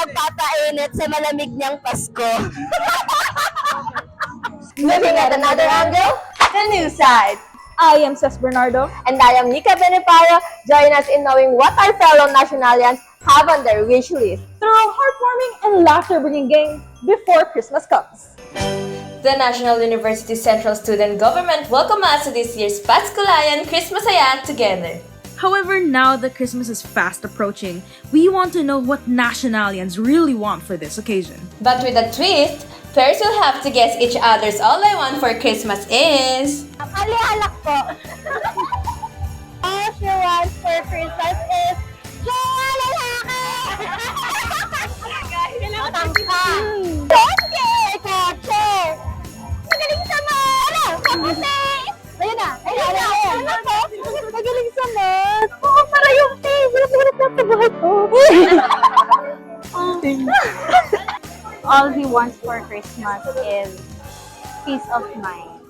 magpapainit sa malamig niyang Pasko. Looking at another angle, the news side. I am Cesc Bernardo. And I am Nika Benipayo. Join us in knowing what our fellow nationalians have on their wish list. Through a heartwarming and laughter-bringing game before Christmas comes. The National University Central Student Government welcome us to this year's Paskulayan Christmasaya together. However, now that Christmas is fast approaching, we want to know what nationalians really want for this occasion. But with a twist, pairs will have to guess each other's all I want for Christmas is... Alihalak po. All she wants for Christmas is jowa lalaki! Tangka! Kotse! Kotse! Magaling sa ano? Kaputi! Ayun na! Ayun na! Ano po? Magaling sa math! Oo, para yung favorite na sa buhay ko! All he wants for Christmas is peace of mind.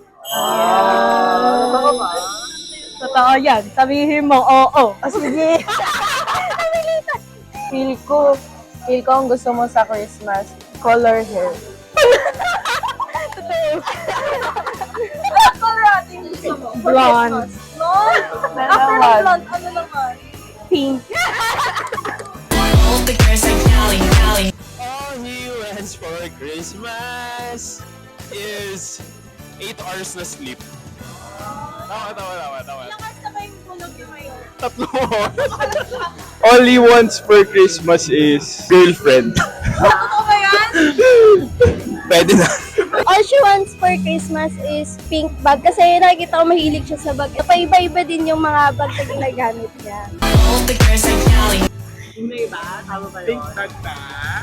Totoo yan. Sabihin mo, oo. Sige. Feel ko ang gusto mo sa Christmas, color hair. Color ating gusto mo? Blonde. After ng blonde, ano naman? Pink. All he wants for Christmas is 8 hours na sleep. Tama. Lakas na kayong tulog yung ngayon. Tatlo oras. All he wants for Christmas is girlfriend. Totoo ba yan? Pwede na. All she wants for Christmas is pink bag kasi nakikita ko mahilig siya sa bag. Paiba-iba din yung mga bag na ginagamit niya. Pink bag na.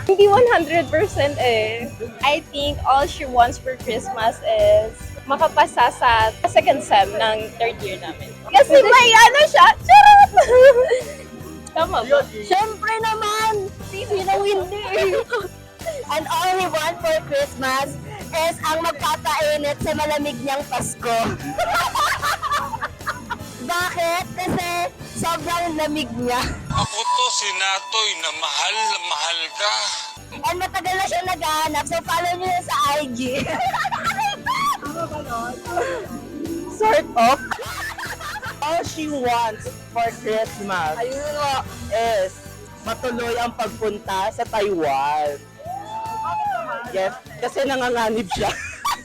Hindi 100% eh. I think all she wants for Christmas is makapasa sa second sem ng third year namin. Kasi may ano siya, charot! Tama ba? Siyempre naman! Sino hindi? And all he want for Christmas is ang magpapainit sa malamig niyang Pasko. Bakit? Kasi sobrang lamig niya. Ako to si Natoy na mahal ka. And matagal na siya naghahanap, so follow niyo na sa IG. Sort of. All she wants for Christmas is matuloy ang pagpunta sa Taiwan. Yes, kasi nanganganib siya.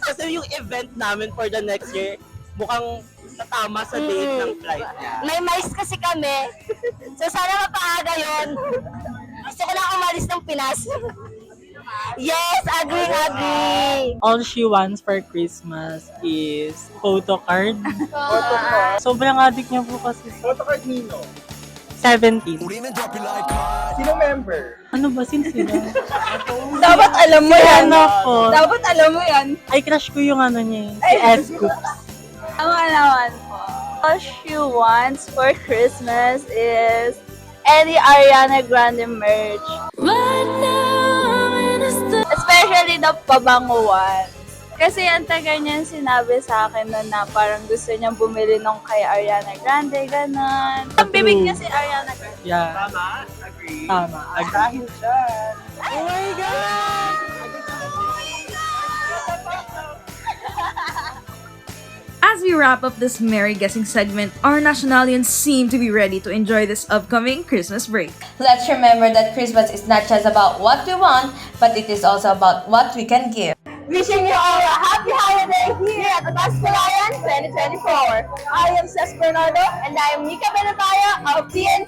Kasi yung event namin for the next year, mukhang tatama sa date ng flight niya. May mais kasi kami. So sana mapaaga yun. Gusto ko lang umalis ng Pinas. Yes, agree. All she wants for Christmas is photo card. Sobrang addict niya po kasi. Photocard Nino. 17. Sino member? Ano ba? Sino sila? Dapat alam mo yan. Ano po? Dapat alam mo yan. Ay, crush ko yung ano niya. Si S-Coops. Ang alawan po. All she wants for Christmas is any Ariana Grande merch. Especially the pabango ones. Kasi ang tagal niyan sinabi sa akin na parang gusto niyang bumili nung kay Ariana Grande, gano'n. Ang bibig niya si Ariana Grande. Yeah. Tama? Agree? Tama. Dahil siya. Oh my God! As we wrap up this merry guessing segment, our nationalians seem to be ready to enjoy this upcoming Christmas break. Let's remember that Christmas is not just about what we want, but it is also about what we can give. Wishing you all a happy holiday here at the Paskulayan 2024. I am Cesc Bernardo. And I am Nika Benatayo of PNP.